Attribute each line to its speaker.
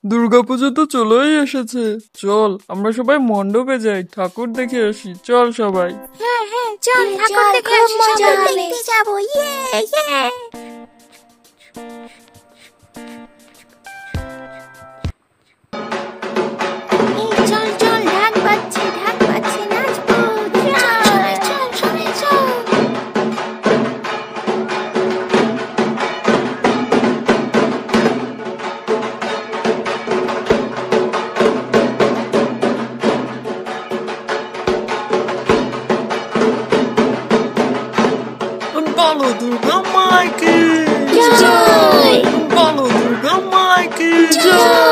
Speaker 1: দুর্গাপুজো তো চলেই এসেছে। চল আমরা সবাই মণ্ডপে যাই, ঠাকুর দেখে আসি। চল সবাই।
Speaker 2: হ্যাঁ হ্যাঁ চল ঠাকুর দেখে আসি, ঠাকুর দেখতে যাবো। ইয়ে ইয়ে। এই চল চল, ঢাক বাজছে নাচবো। চল সবাই চল।
Speaker 1: বলো দুর্গা মাইকে
Speaker 2: জয়
Speaker 1: বলো দুর্গা মাইকে
Speaker 2: জয়।